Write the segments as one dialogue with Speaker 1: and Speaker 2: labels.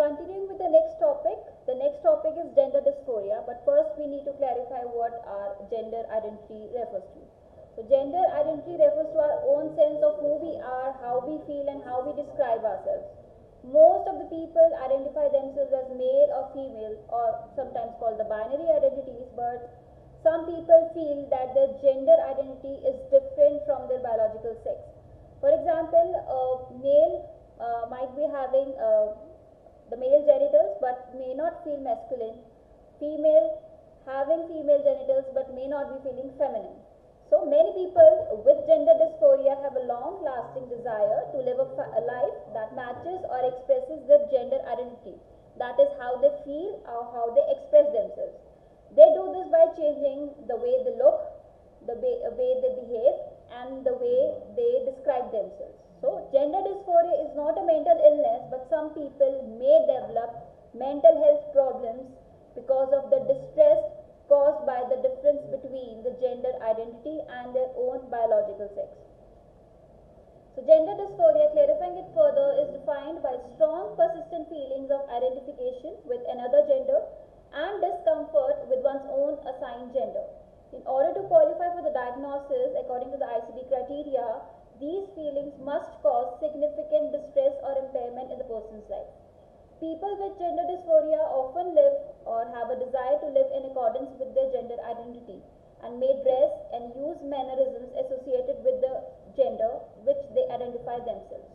Speaker 1: continuing with the next topic is gender dysphoria, but first we need to clarify what our gender identity refers to. So gender identity refers to our own sense of who we are, how we feel, and how we describe ourselves. Most of the people identify themselves as male or female, or sometimes called the binary identities, but some people feel that their gender identity is different from their biological sex. For example, a male might be having the male genitals but may not feel masculine. Female having female genitals but may not be feeling feminine. So many people with gender dysphoria have a long lasting desire to live a life that matches or expresses their gender identity. That is how they feel or how they express themselves. They do this by changing the way they look, the way they behave, and the way they describe themselves. So gender dysphoria is not a mental illness, but some people may develop mental health problems because of the distress caused by the difference between the gender identity and their own biological sex. So gender dysphoria, clarifying it further, is defined by strong persistent feelings of identification with another gender and discomfort with one's own assigned gender. In order to qualify for the diagnosis according to the ICD criteria, these feelings must cause significant distress or impairment in the person's life. People with gender dysphoria often live or have a desire to live in accordance with their gender identity and may dress and use mannerisms associated with the gender which they identify themselves.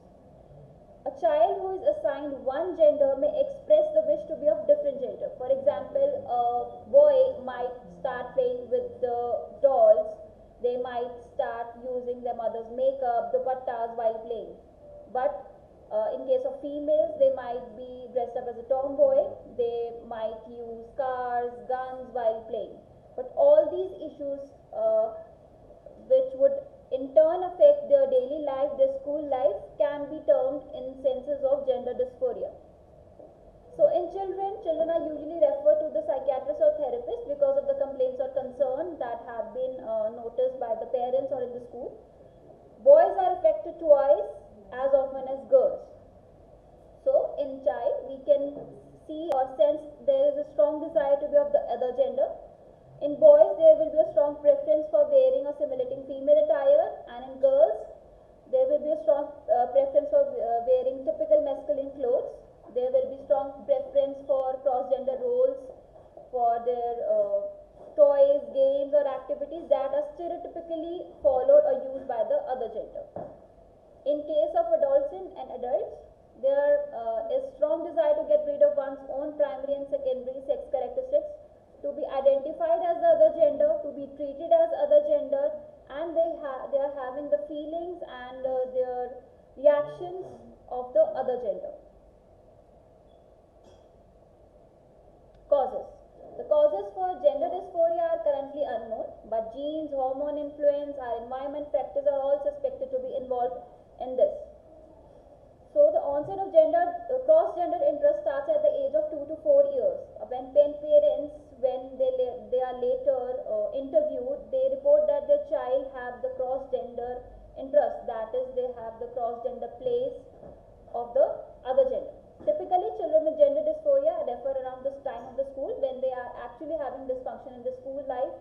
Speaker 1: A child who is assigned one gender may express the wish to be of different gender. For example, a boy might start playing with the dolls. They might start using their mother's makeup, dupattas while playing. But in case of females, they might be dressed up as a tomboy. They might use cars, guns while playing. But all these issues which would in turn affect their daily life, their school life, can be termed in senses of gender dysphoria. So in children are usually referred to the psychiatrist or therapist because of the complaints or concerns that have been noticed by the parents or in the school. Boys are affected twice as often as girls. So in child, we can see or sense there is a strong desire to be of the other gender. In boys, there will be a strong preference for wearing or simulating female attire, and in girls, there will be a strong preference for wearing typical masculine clothes. There will be strong preference for cross-gender roles, for their toys, games, or activities that are stereotypically followed or used by the other gender. In case of adolescents and adults, there is strong desire to get rid of one's own primary and secondary sex characteristics, to be identified as the other gender, to be treated as other gender, and they are having the feelings and their reactions of the other gender. Causes. The causes for gender dysphoria are currently unknown, but genes, hormone influence, our environment factors are all suspected to be involved in this. So the onset of cross-gender interest starts at the age of 2 to 4 years. When parents, when they are later interviewed, they report that their child have the cross-gender interest, that is, they have the cross-gender place of the other gender. Typically, children with gender dysphoria refer around this time of the school when they are actually having dysfunction in the school life,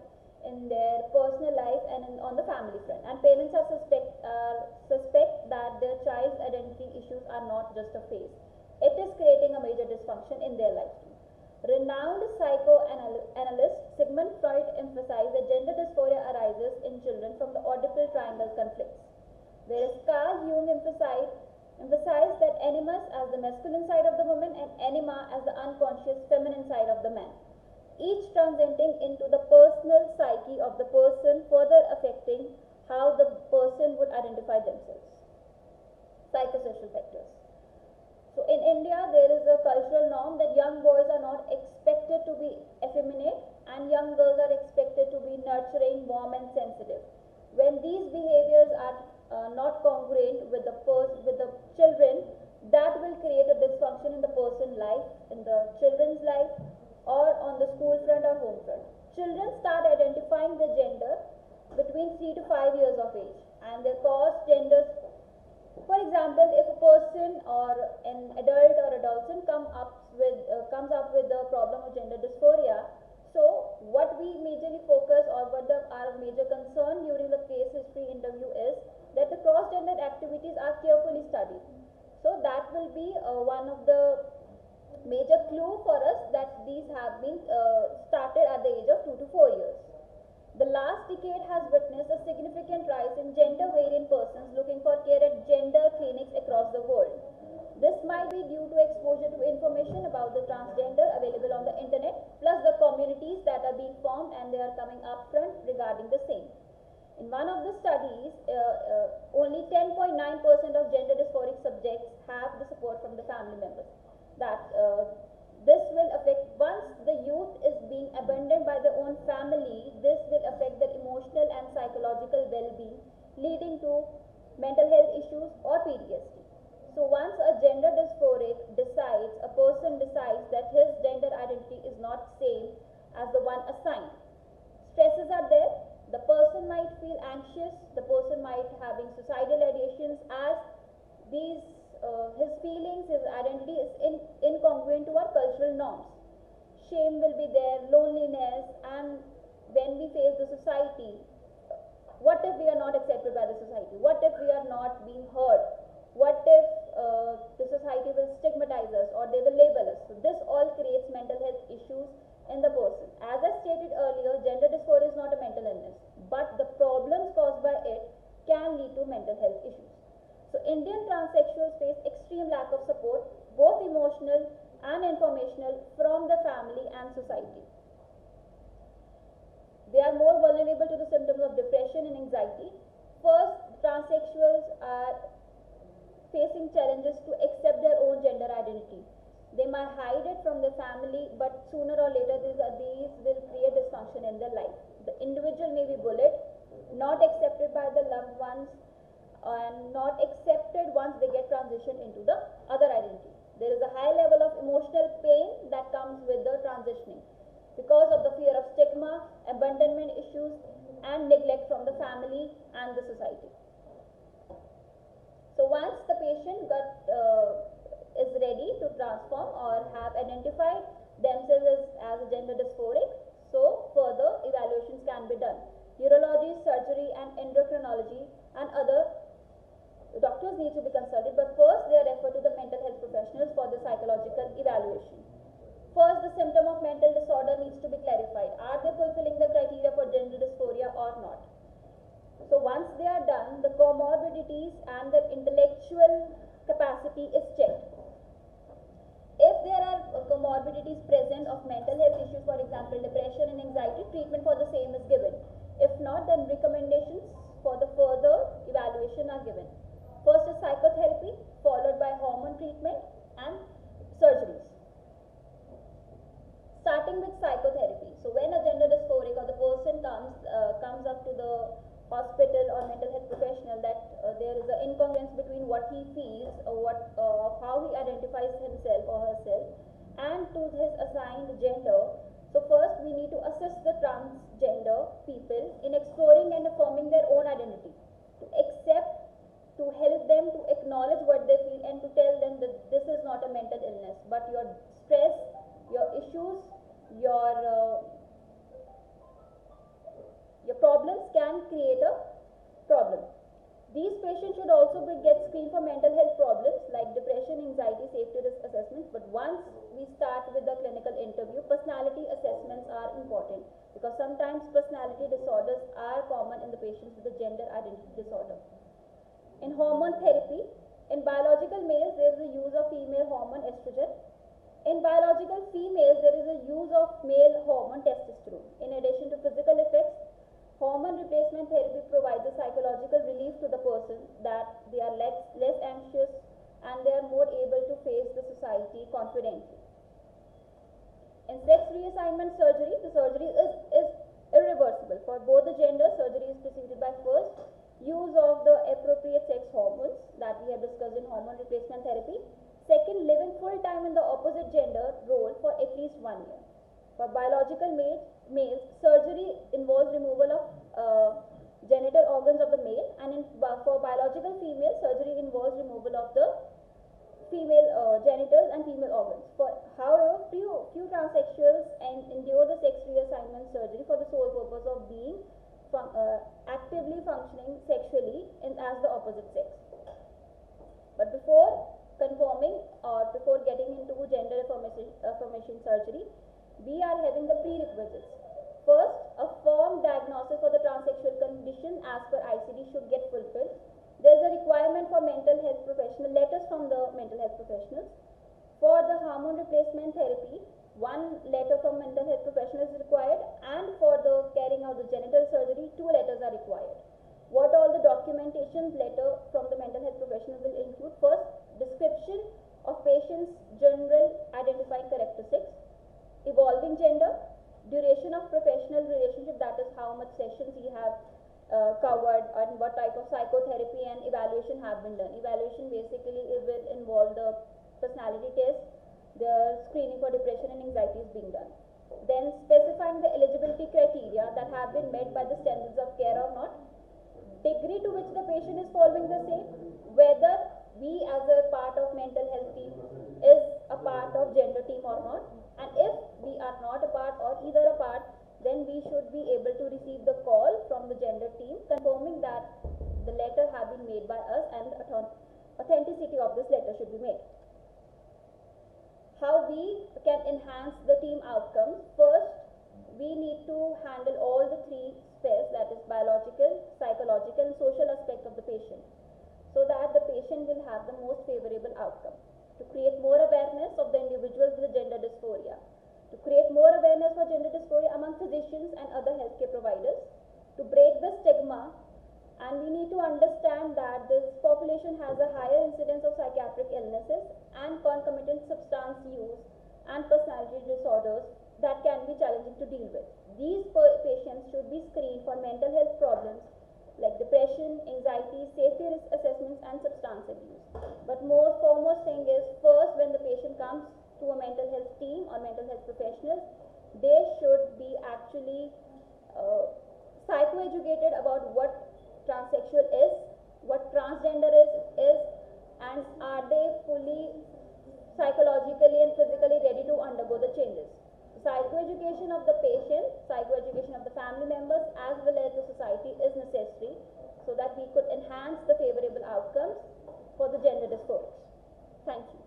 Speaker 1: in their personal life, and on the family front. And parents are suspect that their child's identity issues are not just a phase. It is creating a major dysfunction in their life. Renowned psychoanalyst Sigmund Freud emphasized that gender dysphoria arises in children from the Oedipal triangle conflicts, whereas Carl Jung emphasized that animus as the masculine side of the woman and anima as the unconscious feminine side of the man, each transiting into the personal psyche of the person, further affecting how the person would identify themselves. Psychosocial factors. So in India, there is a cultural norm that young boys are not expected to be effeminate and young girls are expected to be nurturing, warm, and sensitive. When these behaviors are not congruent with the children, that will create a dysfunction in the person's life, in the children's life, or on the school front or home front. Children start identifying their gender between 3 to 5 years of age, and their cross-gender For example, if a person or an adult or adolescent comes up with the problem of gender dysphoria, so what we majorly focus or what our major concern during the case history interview is that the cross gender activities are carefully studied. So that will be one of the major clue for us that these have been started at the age of 2 to 4 years. The last decade has witnessed a significant rise in gender variant persons looking for care at gender clinics across the world. This might be due to exposure to information about the transgender available on the internet, plus the communities that are being formed and they are coming up front regarding the same. In one of the studies, only 10.9% of gender dysphoric subjects have the support from the family members. That this will affect, once the youth is being abandoned by their own family, this will affect their emotional and psychological well-being, leading to mental health issues or PTSD. So once a gender dysphoric a person decides that his gender identity is not same as the one assigned, stresses are there, the person might feel anxious, the person might having suicidal ideations as these his feelings, his identity is incongruent to our cultural norms. Shame will be there, loneliness, and when we face the society, what if we are not accepted by the society? What if we are not being heard? What if the society will stigmatize us or they will label us? So this all creates mental health issues in the person. As I stated earlier, gender dysphoria is not a mental illness, but the problems caused by it can lead to mental health issues. So Indian transsexuals face extreme lack of support, both emotional and informational, from the family and society. They are more vulnerable to the symptoms of depression and anxiety. First, transsexuals are facing challenges to accept their own gender identity. They might hide it from their family, but sooner or later these will create dysfunction in their life. The individual may be bullied, not accepted by the loved ones, and not accepted once they get transitioned into the other identity. There is a high level of emotional pain that comes with the transitioning because of the fear of stigma, abandonment issues, and neglect from the family and the society. So once the patient is ready to transform or have identified themselves as a gender dysphoric, so further evaluations can be done. Urology, surgery, and endocrinology and other doctors need to be consulted, but first they are referred to the mental health professionals for the psychological evaluation. First, the symptom of mental disorder needs to be clarified. Are they fulfilling the criteria for gender dysphoria or not? So once they are done, the comorbidities and their intellectual capacity is checked. If there are comorbidities present of mental health issues, for example, depression and anxiety, treatment for the same is given. If not, then recommendations for the further evaluation are given. First is psychotherapy, followed by hormone treatment and surgeries. Starting with psychotherapy. So when a gender dysphoric or the person comes up to the hospital or mental health professional that there is an incongruence between what he feels or how he identifies himself or herself and to his assigned gender. So first we need to assist the transgender people in exploring and affirming their own identity, to accept, to help them to acknowledge what they feel and to tell them that this is not a mental illness, but your stress, your issues, your problems can create a problem. These patients should also get screened for mental health problems like depression, anxiety, safety risk assessments. But once we start with the clinical interview, personality assessments are important because sometimes personality disorders are common in the patients with the gender identity disorder. In hormone therapy, in biological males, there is a use of female hormone estrogen. In biological females, there is a use of male hormone testosterone. In addition to physical effects, hormone replacement therapy provides a psychological relief to the person that they are less anxious and they are more able to face the society confidently. In sex reassignment surgery, the surgery is irreversible. For both the genders, surgery is preceded by first use of the appropriate sex hormones that we have discussed in hormone replacement therapy. Second, living full time in the opposite gender role for at least 1 year. For biological males, surgery involves removal of genital organs of the male, and for biological female, surgery involves removal of the female genitals and female organs. However, few transsexuals endure the sex reassignment surgery for the sole purpose of being actively functioning sexually as the opposite sex. But before conforming or before getting into gender affirmation surgery, we are having the prerequisites. First, a firm diagnosis for the transsexual condition as per ICD should get fulfilled. There is a requirement for mental health professional letters from the mental health professionals. For the hormone replacement therapy, one letter from mental health professional is required, and for the carrying out the genital surgery, 2 letters are required. What all the documentation letter from the mental health professional will include? First, description of patient's general identifying characteristics, evolving gender, duration of professional relationship, that is how much sessions he have covered, and what type of psychotherapy and evaluation have been done. Evaluation basically it will involve the personality test, the screening for depression and anxiety is being done. Then specifying the eligibility criteria that have been met by the standards of care or not, degree to which the patient is following the same, whether we as a part of mental health team is a part of gender team or not, and if we are not a part or either a part, then we should be able to receive the call from the gender team confirming that the letter have been made by us and the authenticity of this letter should be made. How we can enhance the team outcomes? First, we need to handle all the 3 spheres, that is biological, psychological and social aspect of the patient, so that the patient will have the most favorable outcome. To create more awareness of the individuals with gender dysphoria, to create more awareness for gender dysphoria among physicians and other healthcare providers, to break the stigma, and we need to understand that this population has a higher incidence of psychiatric illnesses and concomitant substance use and personality disorders that can be challenging to deal with. These patients should be screened for mental health problems like depression, anxiety, safety risk assessments and substance abuse. But most foremost thing is, first when the patient comes to a mental health team or mental health professionals, they should be actually psychoeducated about what transsexual is, what transgender is, and are they fully psychologically and physically ready to undergo the changes. Psychoeducation of the patient, psychoeducation of the family members as well as the society is necessary so that we could enhance the favorable outcomes for the gender dysphoria. Thank you.